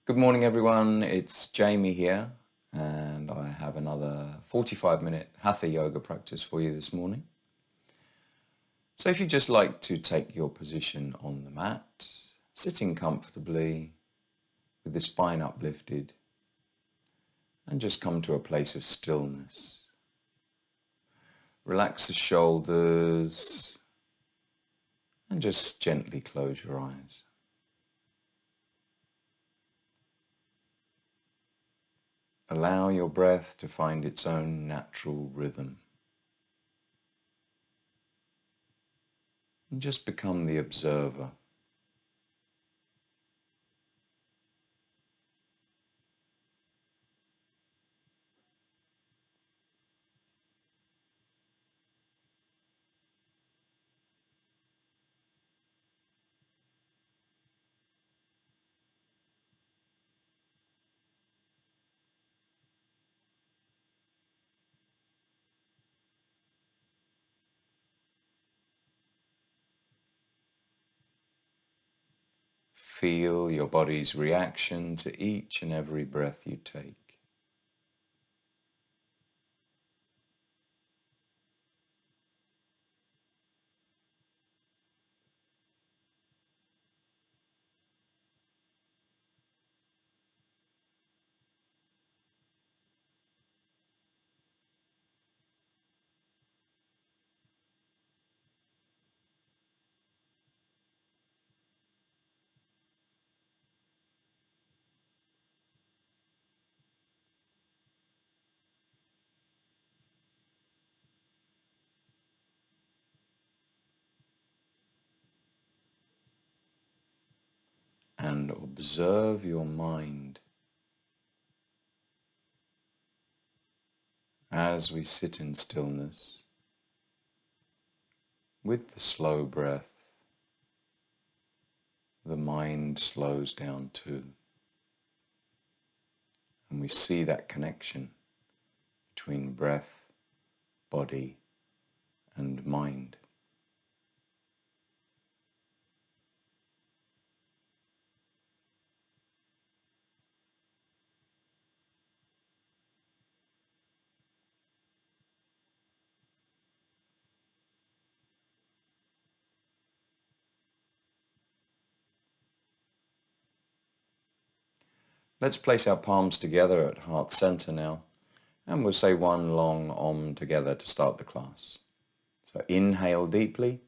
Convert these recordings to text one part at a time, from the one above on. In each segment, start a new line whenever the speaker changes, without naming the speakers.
Good morning everyone, it's Jamie here and I have another 45-minute Hatha Yoga practice for you this morning. So if you'd just like to take your position on the mat, sitting comfortably with the spine uplifted, and just come to a place of stillness. Relax the shoulders and just gently close your eyes. Allow your breath to find its own natural rhythm. And just become the observer. Feel your body's reaction to each and every breath you take. And observe your mind as we sit in stillness with the slow breath. The mind slows down too, and we see that connection between breath, body, and mind. Let's place our palms together at heart center now, and we'll say one long Om together to start the class. So inhale deeply.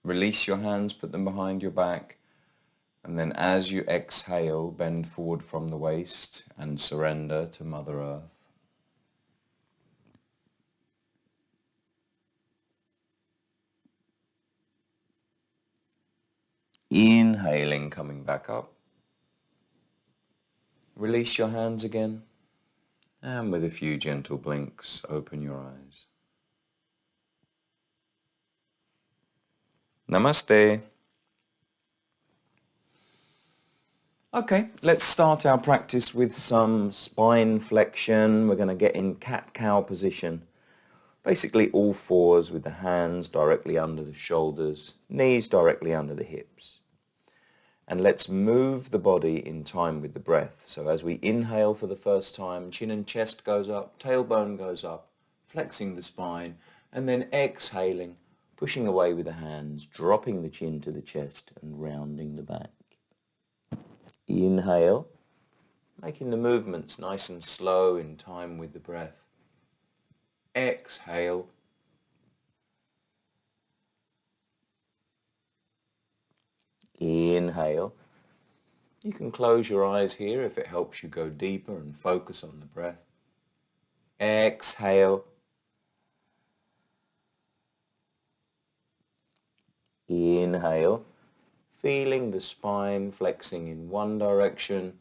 Release your hands, put them behind your back, and then as you exhale, bend forward from the waist and surrender to Mother Earth. Inhaling, coming back up. Release your hands again, and with a few gentle blinks, open your eyes. Namaste. Okay, let's start our practice with some spine flexion. We're going to get in cat-cow position. Basically all fours with the hands directly under the shoulders, knees directly under the hips. And let's move the body in time with the breath. So as we inhale for the first time, chin and chest goes up, tailbone goes up, flexing the spine, and then exhaling, pushing away with the hands, dropping the chin to the chest and rounding the back. Inhale, making the movements nice and slow in time with the breath. Exhale. Inhale. You can close your eyes here if it helps you go deeper and focus on the breath. Exhale. Inhale. Feeling the spine flexing in one direction.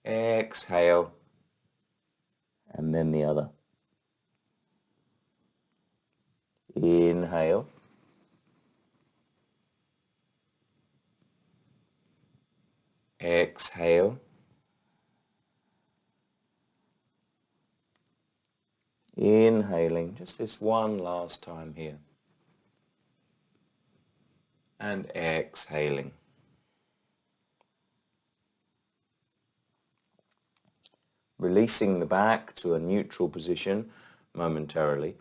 Exhale. And then the other. Inhale. exhale. Inhaling, just this one last time here. And exhaling. Releasing the back to a neutral position momentarily.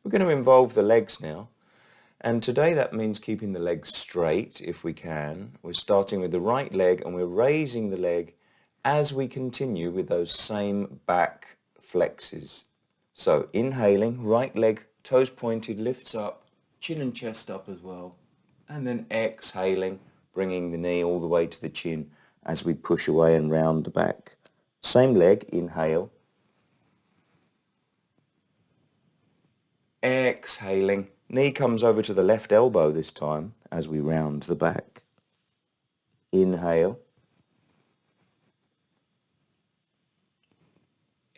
We're going to involve the legs now. And today that means keeping the legs straight if we can. We're starting with the right leg and we're raising the leg as we continue with those same back flexes. So inhaling, right leg, toes pointed, lifts up, chin and chest up as well. And then exhaling, bringing the knee all the way to the chin as we push away and round the back. Same leg, inhale. Exhaling, knee comes over to the left elbow this time as we round the back. Inhale.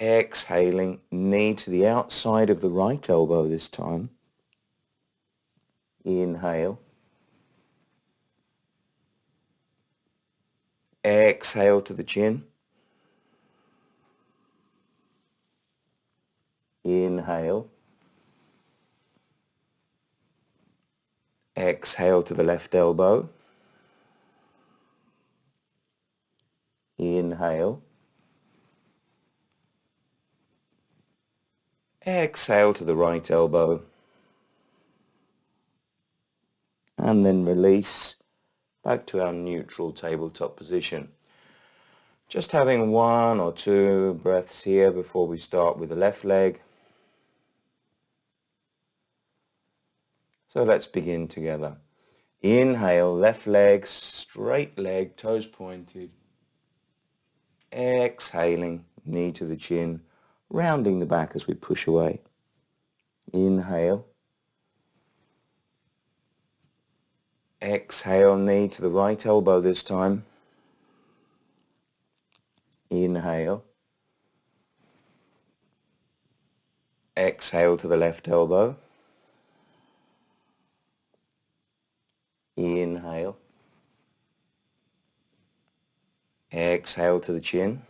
Exhaling, knee to the outside of the right elbow this time. Inhale. Exhale to the chin. Inhale. Exhale to the left elbow. Inhale. Exhale to the right elbow. And then release back to our neutral tabletop position. Just having 1 or 2 breaths here before we start with the left leg. So let's begin together. Inhale, left leg, straight leg, toes pointed. Exhaling, knee to the chin, rounding the back as we push away. Inhale. Exhale, knee to the right elbow this time. Inhale. Exhale to the left elbow. Inhale. Exhale to the chin.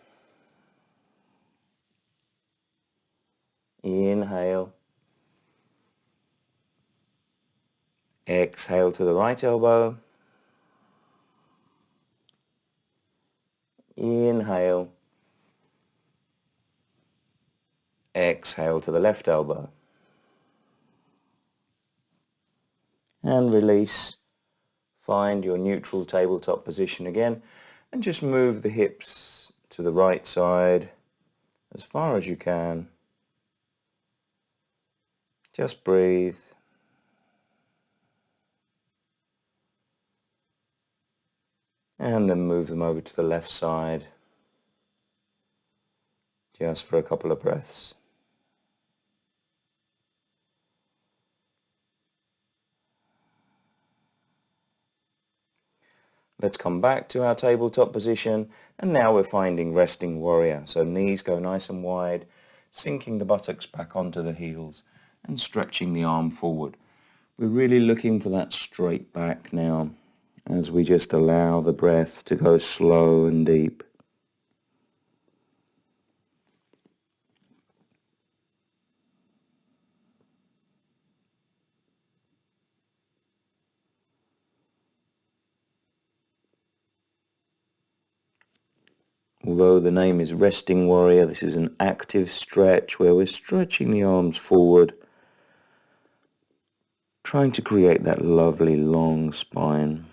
Inhale. Exhale to the right elbow. Inhale. Exhale to the left elbow. And release. Find your neutral tabletop position again and just move the hips to the right side as far as you can. Just breathe. And then move them over to the left side just for a couple of breaths. Let's come back to our tabletop position, and now we're finding resting warrior. So knees go nice and wide, sinking the buttocks back onto the heels and stretching the arm forward. We're really looking for that straight back now as we just allow the breath to go slow and deep. Although the name is Resting Warrior, this is an active stretch where we're stretching the arms forward, trying to create that lovely long spine.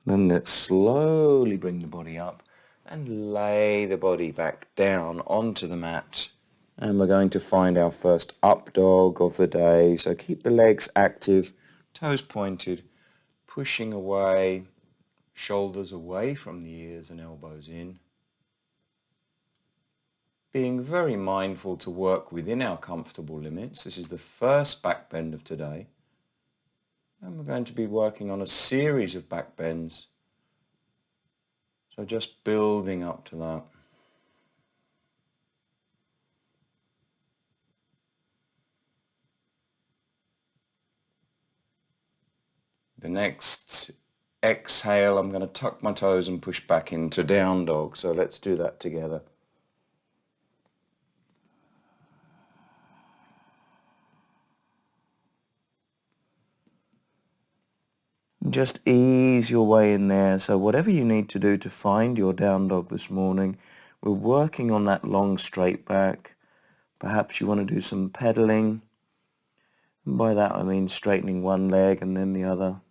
Then let's slowly bring the body up and lay the body back down onto the mat. And we're going to find our first up dog of the day. So keep the legs active, toes pointed, pushing away, shoulders away from the ears and elbows in. Being very mindful to work within our comfortable limits. This is the first back bend of today. And we're going to be working on a series of back bends. So just building up to that. The next exhale, I'm going to tuck my toes and push back into down dog. So let's do that together. Just ease your way in there. So whatever you need to do to find your down dog this morning, we're working on that long straight back. Perhaps you want to do some pedaling. And by that I mean straightening one leg and then the other.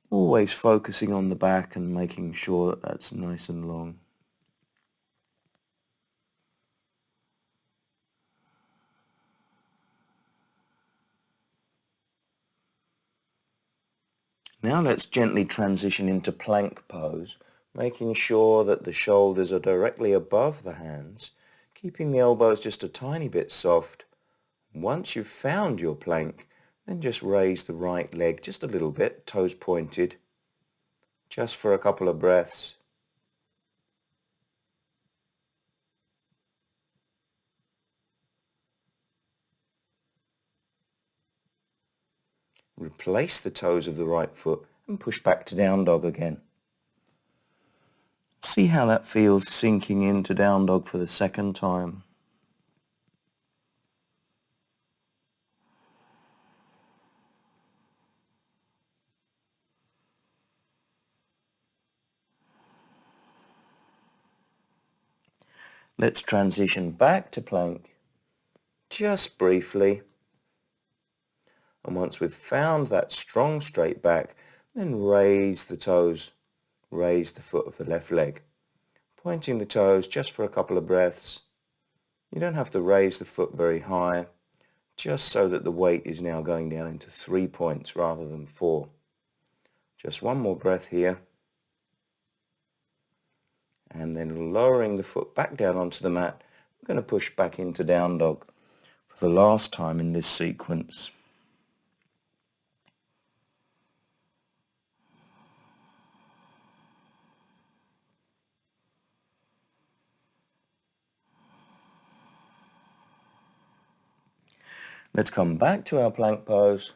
Always focusing on the back and making sure that that's nice and long. Now let's gently transition into plank pose, making sure that the shoulders are directly above the hands, keeping the elbows just a tiny bit soft. Once you've found your plank, then just raise the right leg just a little bit, toes pointed, just for a couple of breaths. Replace the toes of the right foot and push back to down dog again. See how that feels sinking into down dog for the second time. Let's transition back to plank, just briefly. And once we've found that strong straight back, then raise the toes, raise the foot of the left leg. Pointing the toes just for a couple of breaths. You don't have to raise the foot very high, just so that the weight is now going down into 3 points rather than 4. Just one more breath here. And then lowering the foot back down onto the mat, we're going to push back into down dog for the last time in this sequence. Let's come back to our plank pose,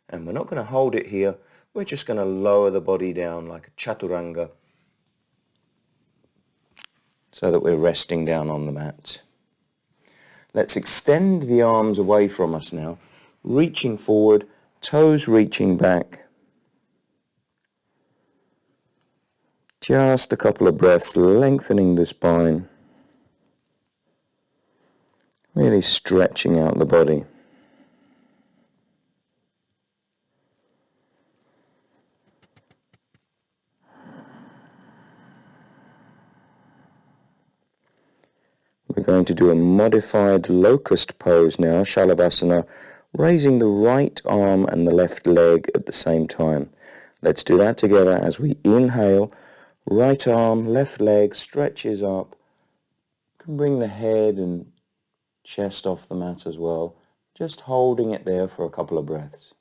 and we're not going to hold it here, we're just going to lower the body down like a chaturanga so that we're resting down on the mat. Let's extend the arms away from us now, reaching forward, toes reaching back. Just a couple of breaths, lengthening the spine, really stretching out the body. We're going to do a modified locust pose now, Shalabhasana, raising the right arm and the left leg at the same time. Let's do that together as we inhale. Right arm, left leg stretches up. You can bring the head and chest off the mat as well, just holding it there for a couple of breaths.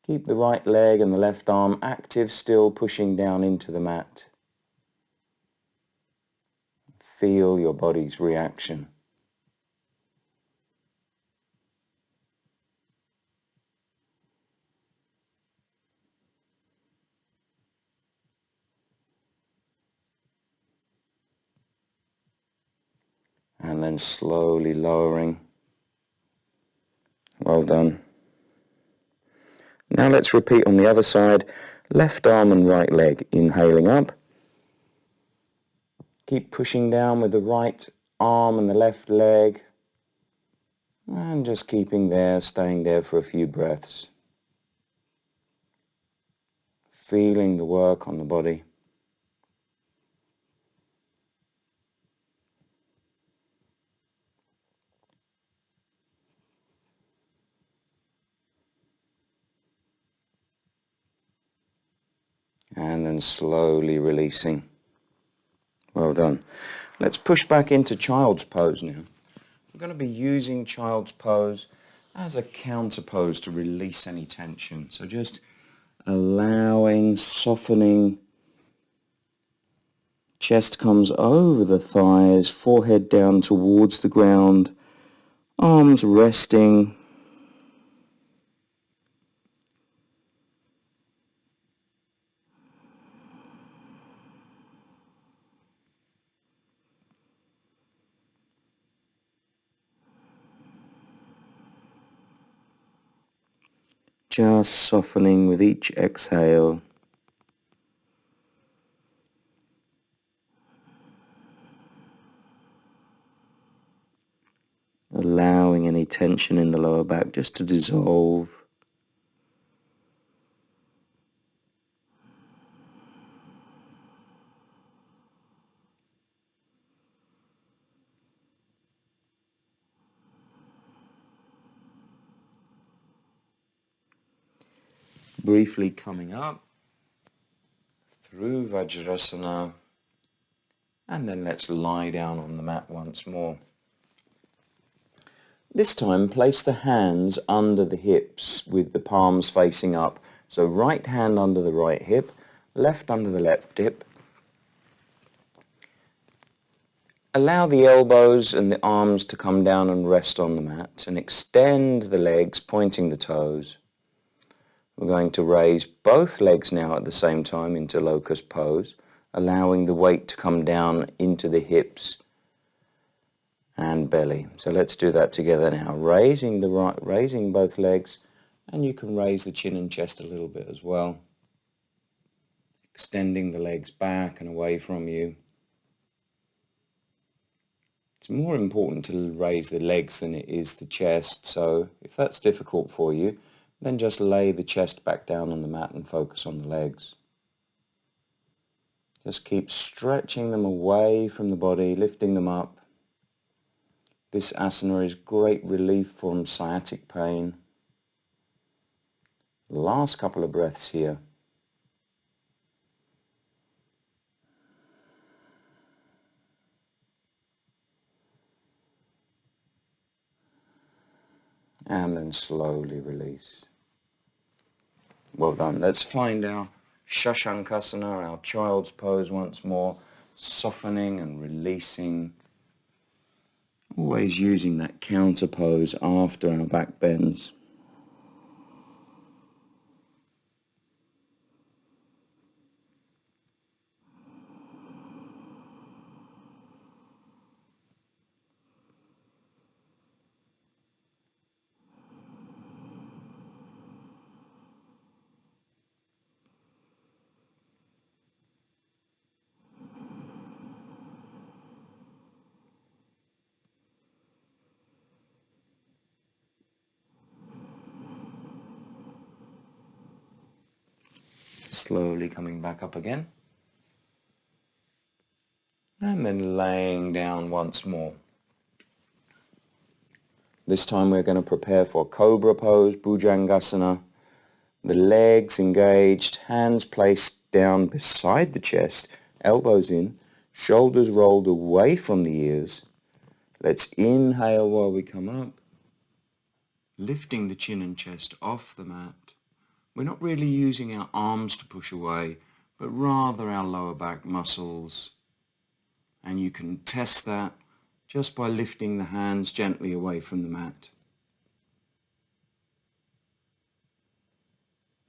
Keep the right leg and the left arm active, still pushing down into the mat. Feel your body's reaction. And then slowly lowering. Well done. Now let's repeat on the other side. Left arm and right leg, inhaling up. Keep pushing down with the right arm and the left leg. And just keeping there, staying there for a few breaths. Feeling the work on the body. And then slowly releasing. Well done. Let's push back into child's pose now. I'm going to be using child's pose as a counterpose to release any tension. So just allowing, softening. Chest comes over the thighs, forehead down towards the ground, arms resting. Just softening with each exhale. Allowing any tension in the lower back just to dissolve. Briefly coming up through Vajrasana, and then let's lie down on the mat once more. This time place the hands under the hips with the palms facing up. So right hand under the right hip, left under the left hip. Allow the elbows and the arms to come down and rest on the mat, and extend the legs, pointing the toes. We're going to raise both legs now at the same time into locust pose, allowing the weight to come down into the hips and belly. So let's do that together now. Raising both legs, and you can raise the chin and chest a little bit as well. Extending the legs back and away from you. It's more important to raise the legs than it is the chest, so if that's difficult for you, then just lay the chest back down on the mat and focus on the legs. Just keep stretching them away from the body, lifting them up. This asana is great relief from sciatic pain. Last couple of breaths here. And then slowly release. Well done. Let's find our Shashankasana, our child's pose once more, softening and releasing. Always using that counter pose after our back bends. Slowly coming back up again. And then laying down once more. This time we're going to prepare for Cobra pose, Bhujangasana. The legs engaged, hands placed down beside the chest, elbows in, shoulders rolled away from the ears. Let's inhale while we come up, lifting the chin and chest off the mat. We're not really using our arms to push away, but rather our lower back muscles. And you can test that just by lifting the hands gently away from the mat.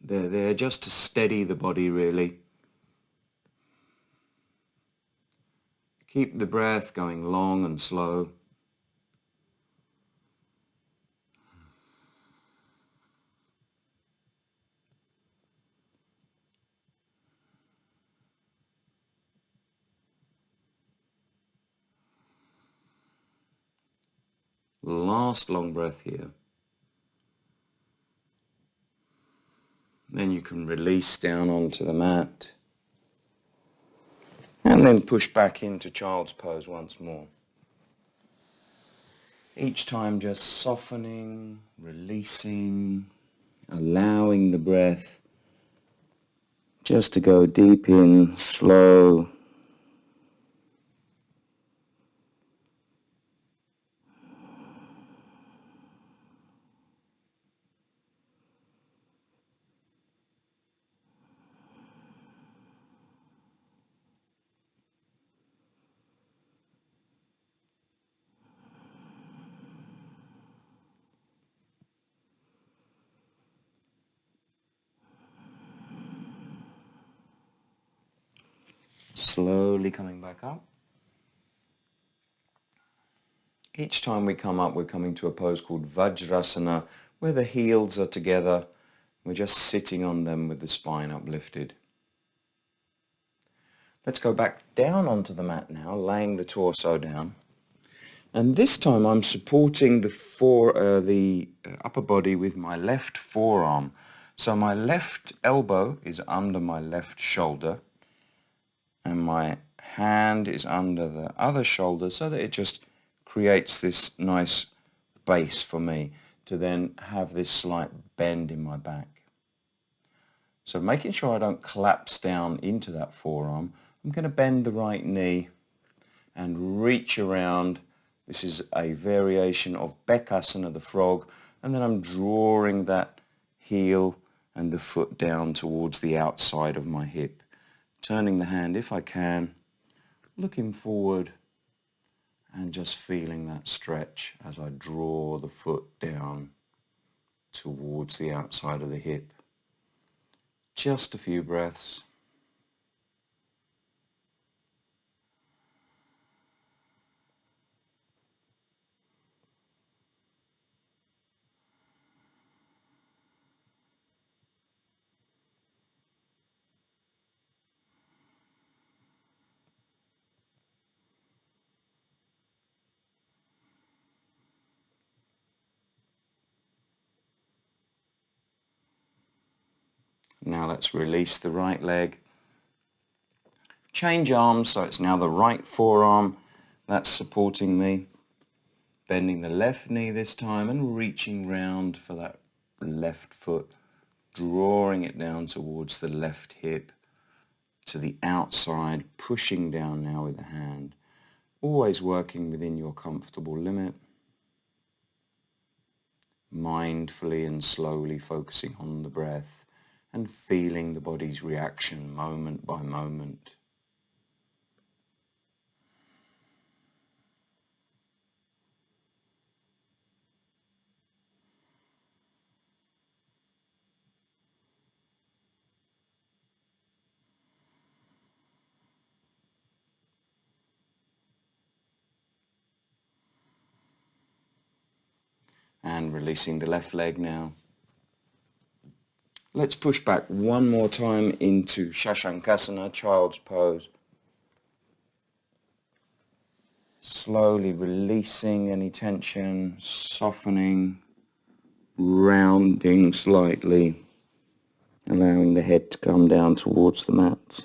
They're there just to steady the body, really. Keep the breath going long and slow. Last long breath here. Then you can release down onto the mat. And then push back into child's pose once more. Each time just softening, releasing, allowing the breath just to go deep in, slow. Slowly coming back up. Each time we come up, we're coming to a pose called Vajrasana, where the heels are together. We're just sitting on them with the spine uplifted. Let's go back down onto the mat now, laying the torso down. And this time I'm supporting the upper body with my left forearm. So my left elbow is under my left shoulder, and my hand is under the other shoulder, so that it just creates this nice base for me to then have this slight bend in my back. So making sure I don't collapse down into that forearm, I'm going to bend the right knee and reach around. This is a variation of Bekasana, the frog, and then I'm drawing that heel and the foot down towards the outside of my hip. Turning the hand if I can, looking forward and just feeling that stretch as I draw the foot down towards the outside of the hip. Just a few breaths. Now let's release the right leg. Change arms, so it's now the right forearm that's supporting me. Bending the left knee this time and reaching round for that left foot, drawing it down towards the left hip to the outside, pushing down now with the hand. Always working within your comfortable limit. Mindfully and slowly focusing on the breath and feeling the body's reaction moment by moment. And releasing the left leg now. Let's push back one more time into Shashankasana, child's pose. Slowly releasing any tension, softening, rounding slightly, allowing the head to come down towards the mat.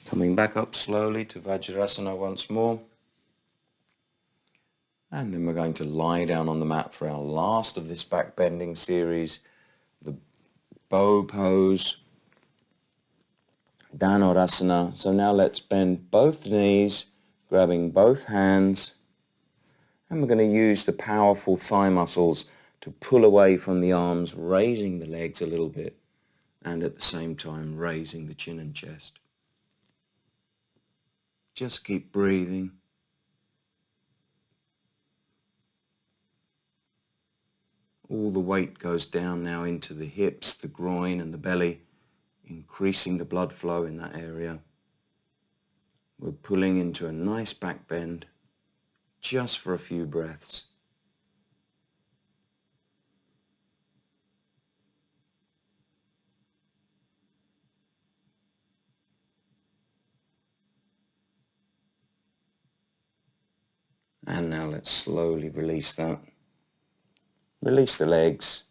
Coming back up slowly to Vajrasana once more. And then we're going to lie down on the mat for our last of this back bending series, the bow pose, Dhanurasana. So now let's bend both knees, grabbing both hands, and we're going to use the powerful thigh muscles to pull away from the arms, raising the legs a little bit, and at the same time raising the chin and chest. Just keep breathing. All the weight goes down now into the hips, the groin and the belly, increasing the blood flow in that area. We're pulling into a nice back bend just for a few breaths. And now let's slowly release that. Release the legs.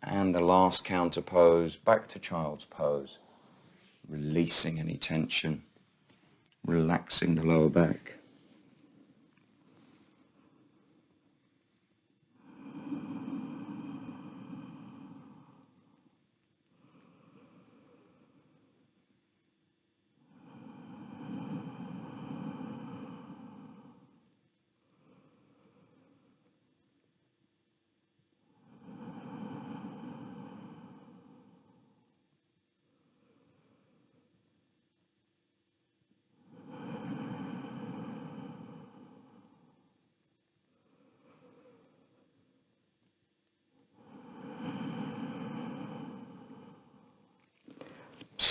And the last counter pose, back to child's pose. Releasing any tension. Relaxing the lower back.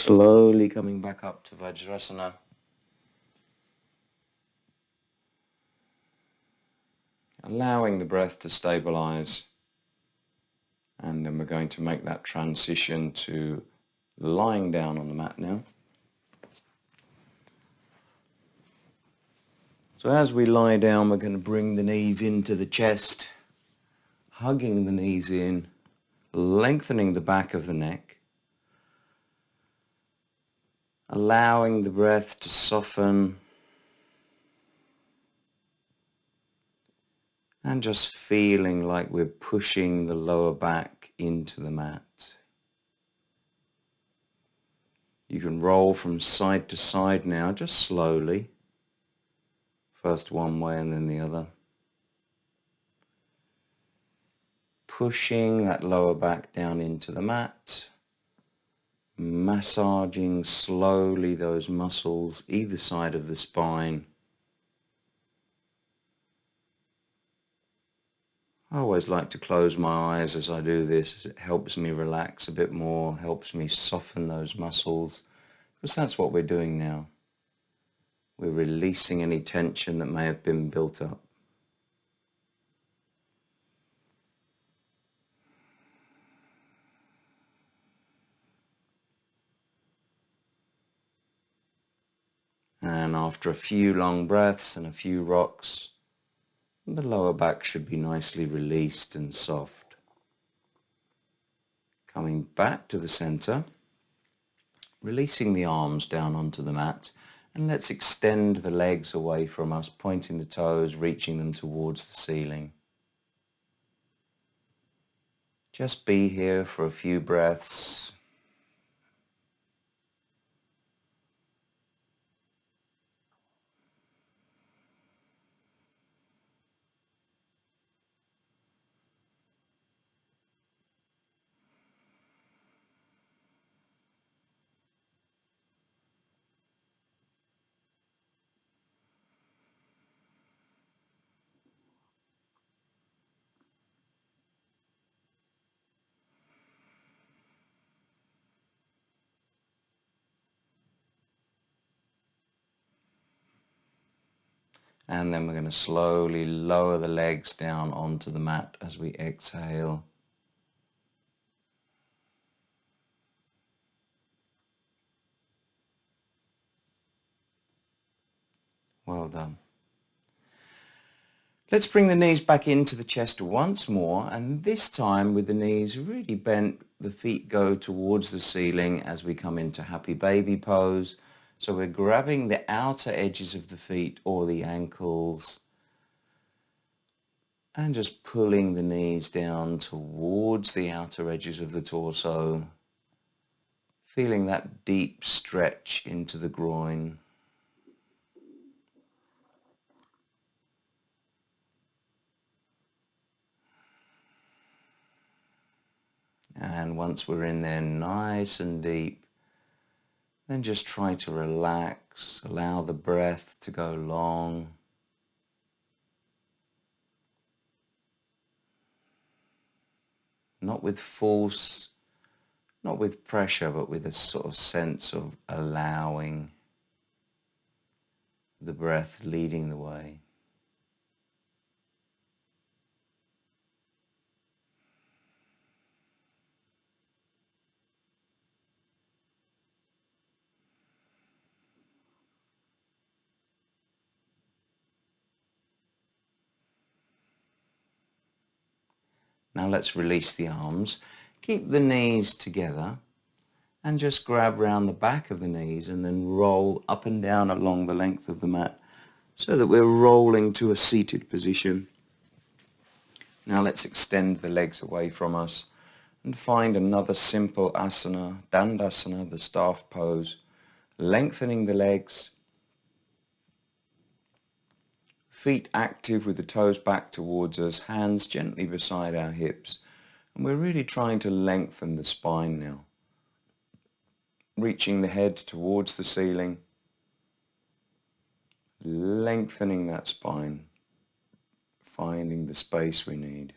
Slowly coming back up to Vajrasana. Allowing the breath to stabilize. And then we're going to make that transition to lying down on the mat now. So as we lie down, we're going to bring the knees into the chest, hugging the knees in, lengthening the back of the neck, allowing the breath to soften, and just feeling like we're pushing the lower back into the mat. You can roll from side to side now, just slowly. First one way and then the other. Pushing that lower back down into the mat. Massaging slowly those muscles either side of the spine. I always like to close my eyes as I do this. It helps me relax a bit more, helps me soften those muscles, because that's what we're doing now. We're releasing any tension that may have been built up. And after a few long breaths and a few rocks, the lower back should be nicely released and soft. Coming back to the center, releasing the arms down onto the mat, and let's extend the legs away from us, pointing the toes, reaching them towards the ceiling. Just be here for a few breaths. And then we're going to slowly lower the legs down onto the mat as we exhale. Well done. Let's bring the knees back into the chest once more, and this time with the knees really bent, the feet go towards the ceiling as we come into happy baby pose. So we're grabbing the outer edges of the feet or the ankles and just pulling the knees down towards the outer edges of the torso, feeling that deep stretch into the groin. And once we're in there nice and deep, then just try to relax, allow the breath to go long. Not with force, not with pressure, but with a sort of sense of allowing the breath leading the way. Now let's release the arms. Keep the knees together and just grab round the back of the knees and then roll up and down along the length of the mat so that we're rolling to a seated position. Now let's extend the legs away from us and find another simple asana, Dandasana, the staff pose, lengthening the legs, feet active with the toes back towards us, hands gently beside our hips. And we're really trying to lengthen the spine now. Reaching the head towards the ceiling, lengthening that spine, finding the space we need.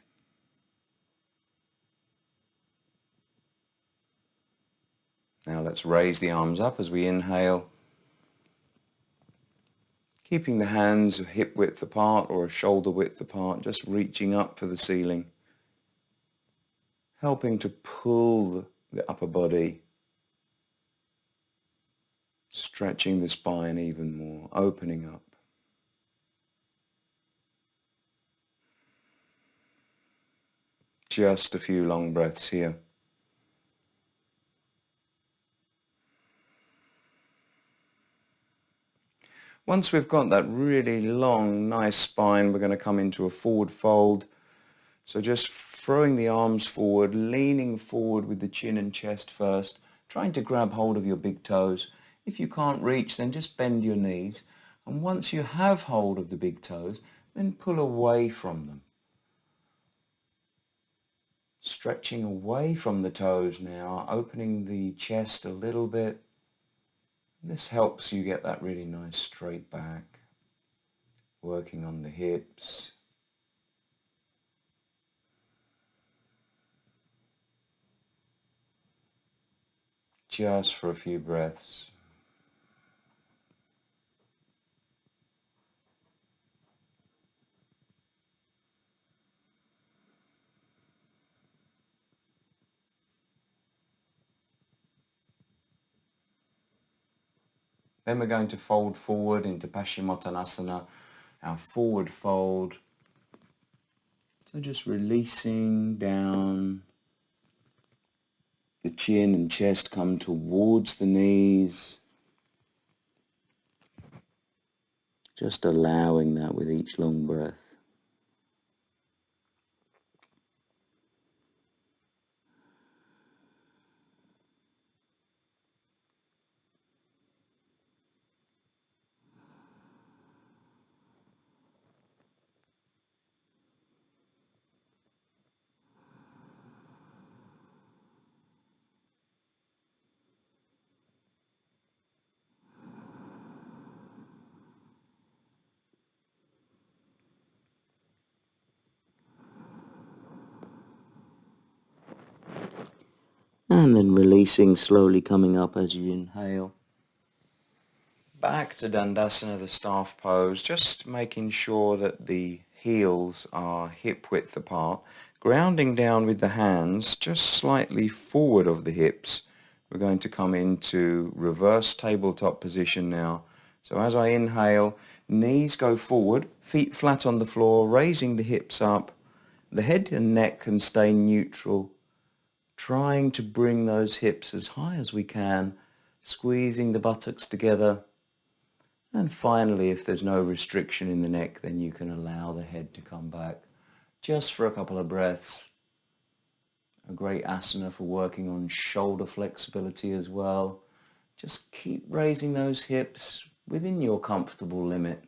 Now let's raise the arms up as we inhale, keeping the hands a hip width apart or a shoulder width apart, just reaching up for the ceiling, helping to pull the upper body, stretching the spine even more, opening up. Just a few long breaths here. Once we've got that really long, nice spine, we're going to come into a forward fold. So just throwing the arms forward, leaning forward with the chin and chest first, trying to grab hold of your big toes. If you can't reach, then just bend your knees. And once you have hold of the big toes, then pull away from them. Stretching away from the toes now, opening the chest a little bit. This helps you get that really nice straight back, working on the hips. Just for a few breaths. Then we're going to fold forward into Paschimottanasana, our forward fold. So just releasing down. The chin and chest come towards the knees. Just allowing that with each long breath. And then releasing, slowly coming up as you inhale. Back to Dandasana, the staff pose, just making sure that the heels are hip width apart, grounding down with the hands just slightly forward of the hips. We're going to come into reverse tabletop position now. So as I inhale, knees go forward, feet flat on the floor, raising the hips up. The head and neck can stay neutral, trying to bring those hips as high as we can, squeezing the buttocks together. And finally, if there's no restriction in the neck, then you can allow the head to come back just for a couple of breaths. A great asana for working on shoulder flexibility as well. Just keep raising those hips within your comfortable limit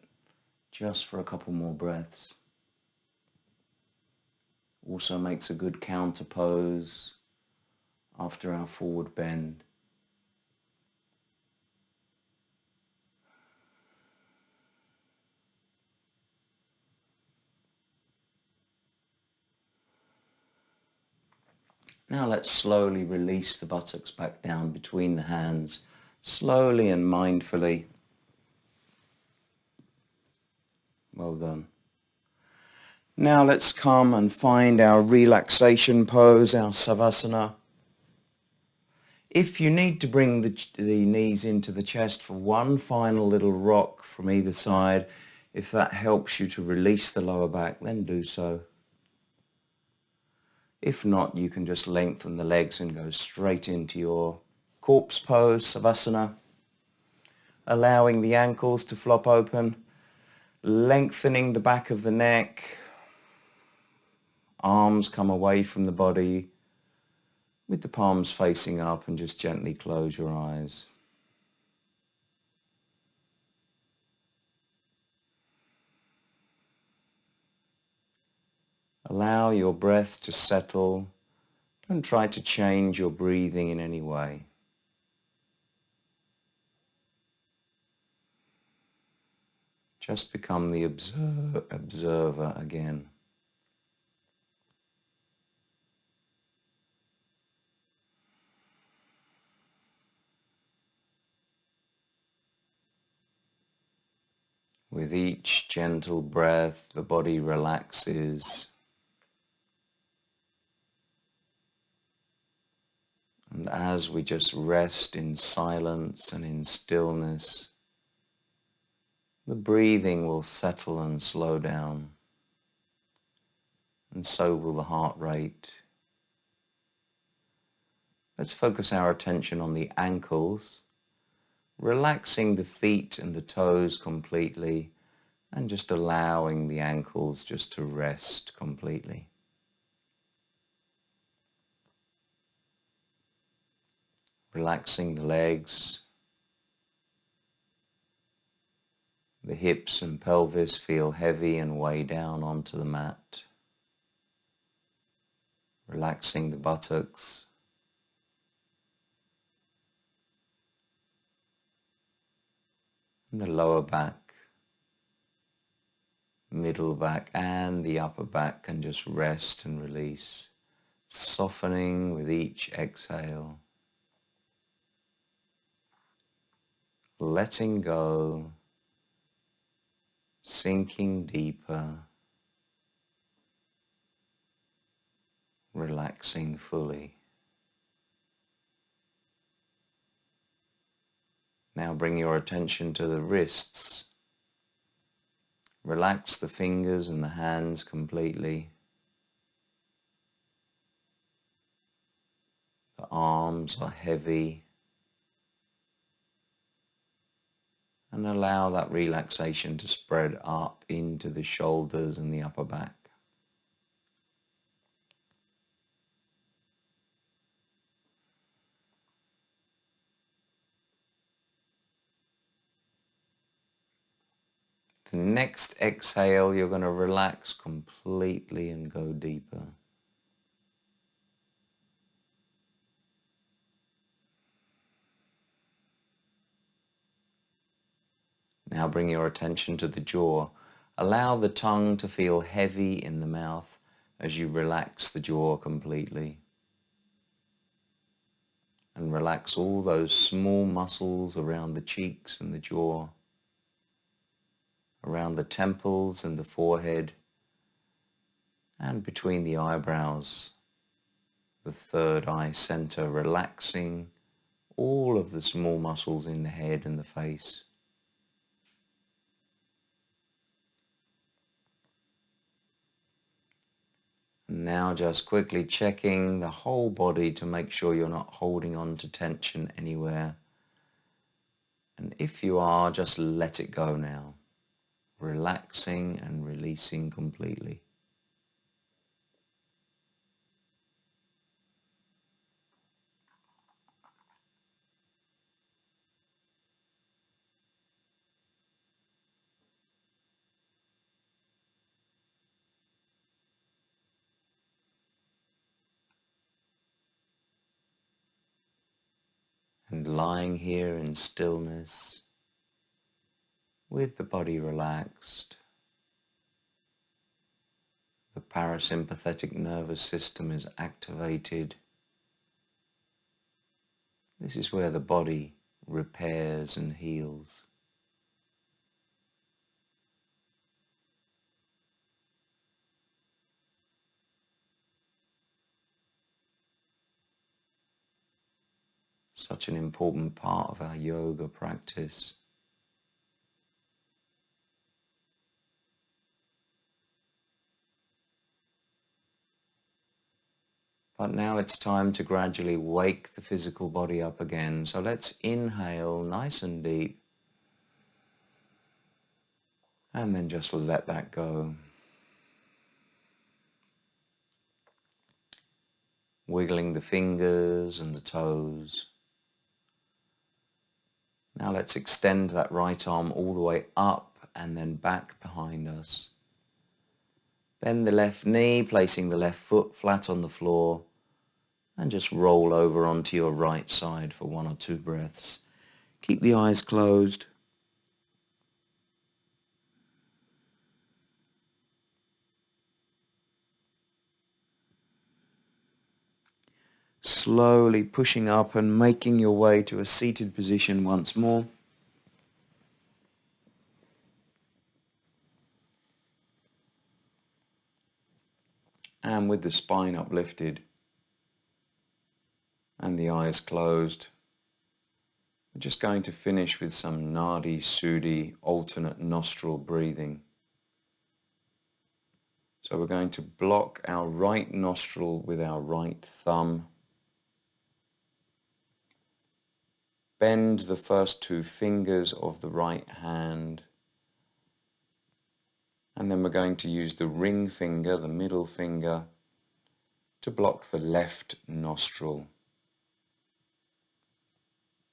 just for a couple more breaths. Also makes a good counter pose after our forward bend. Now let's slowly release the buttocks back down between the hands, slowly and mindfully. Well done. Now let's come and find our relaxation pose, our Savasana. If you need to bring the knees into the chest for one final little rock from either side, if that helps you to release the lower back, then do so. If not, you can just lengthen the legs and go straight into your corpse pose, Savasana, allowing the ankles to flop open, lengthening the back of the neck, arms come away from the body with the palms facing up, and just gently close your eyes. Allow your breath to settle. Don't try to change your breathing in any way. Just become the observer again. With each gentle breath, the body relaxes. And as we just rest in silence and in stillness, the breathing will settle and slow down. And so will the heart rate. Let's focus our attention on the ankles, relaxing the feet and the toes completely, and just allowing the ankles just to rest completely. Relaxing the legs. The hips and pelvis feel heavy and weigh down onto the mat. Relaxing the buttocks. And the lower back, middle back and the upper back can just rest and release, softening with each exhale. Letting go, sinking deeper, relaxing fully. Now bring your attention to the wrists. Relax the fingers and the hands completely. The arms are heavy. And allow that relaxation to spread up into the shoulders and the upper back. The next exhale, you're going to relax completely and go deeper. Now bring your attention to the jaw. Allow the tongue to feel heavy in the mouth as you relax the jaw completely. And relax all those small muscles around the cheeks and the jaw, around the temples and the forehead, and between the eyebrows, the third eye center, relaxing all of the small muscles in the head and the face. Now just quickly checking the whole body to make sure you're not holding on to tension anywhere. And if you are, just let it go now, relaxing and releasing completely. And lying here in stillness, with the body relaxed, the parasympathetic nervous system is activated. This is where the body repairs and heals. Such an important part of our yoga practice. But now it's time to gradually wake the physical body up again. So let's inhale nice and deep. And then just let that go. Wiggling the fingers and the toes. Now let's extend that right arm all the way up and then back behind us. Bend the left knee, placing the left foot flat on the floor, and just roll over onto your right side for 1 or 2 breaths. Keep the eyes closed. Slowly pushing up and making your way to a seated position once more. And with the spine uplifted and the eyes closed, we're just going to finish with some Nadi Shuddhi alternate nostril breathing. So we're going to block our right nostril with our right thumb. Bend the first two fingers of the right hand. And then we're going to use the ring finger, the middle finger, to block the left nostril.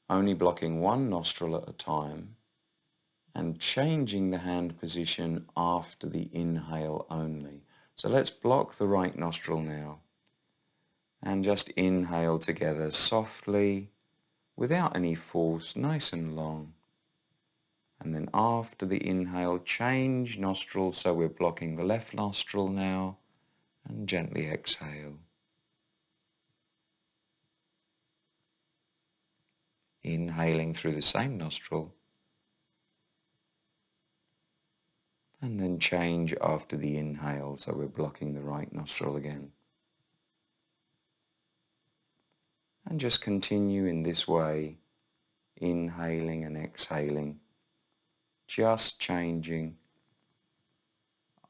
Only blocking one nostril at a time and changing the hand position after the inhale only. So let's block the right nostril now and just inhale together softly without any force, nice and long. And then after the inhale, change nostril, so we're blocking the left nostril now, and gently exhale. Inhaling through the same nostril, and then change after the inhale, so we're blocking the right nostril again. And just continue in this way, inhaling and exhaling, just changing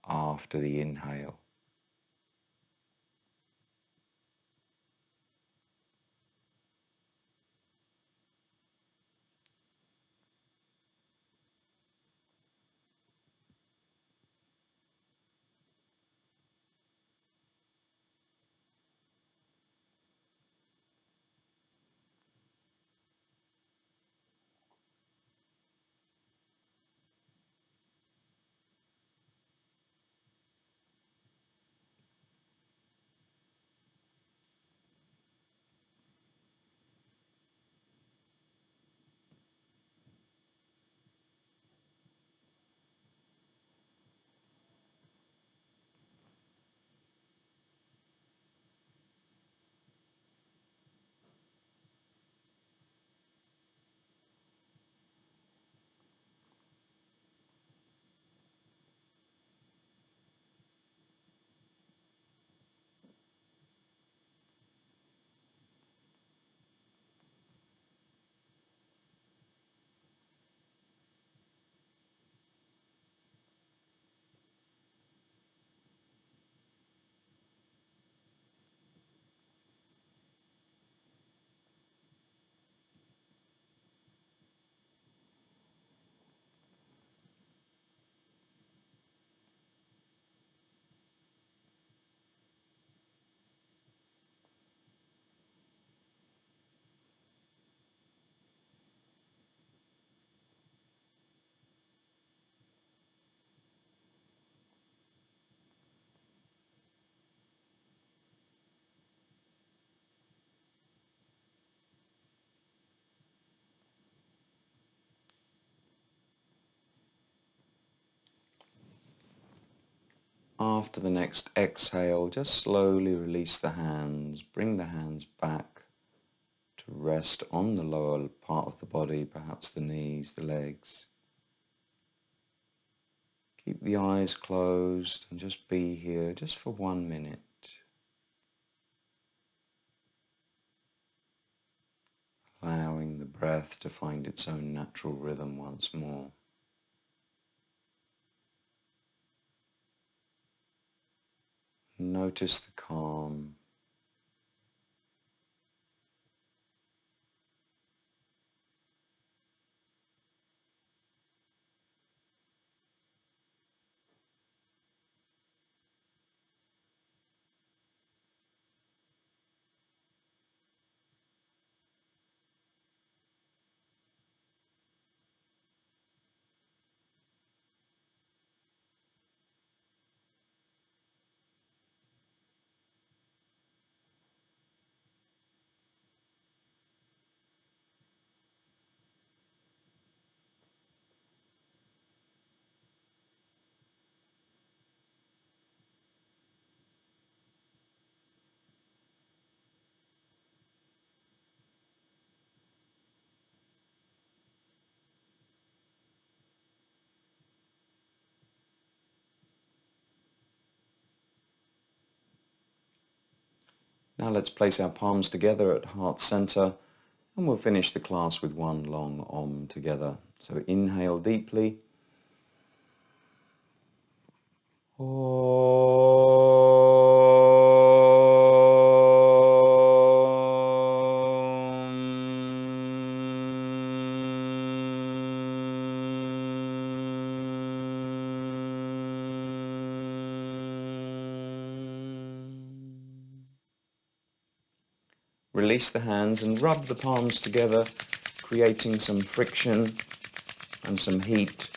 after the inhale. After the next exhale, just slowly release the hands, bring the hands back to rest on the lower part of the body, perhaps the knees, the legs. Keep the eyes closed and just be here just for 1 minute. Allowing the breath to find its own natural rhythm once more. Notice the calm. Now let's place our palms together at heart center, and we'll finish the class with one long Om together. So inhale deeply. Release the hands and rub the palms together, creating some friction and some heat.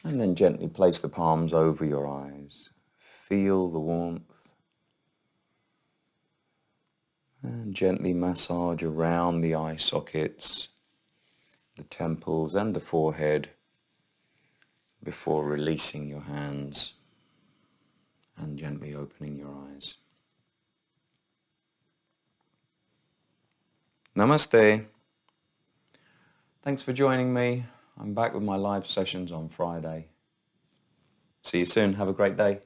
And then gently place the palms over your eyes. Feel the warmth. And gently massage around the eye sockets, the temples and the forehead before releasing your hands and gently opening your eyes. Namaste. Thanks for joining me. I'm back with my live sessions on Friday. See you soon. Have a great day.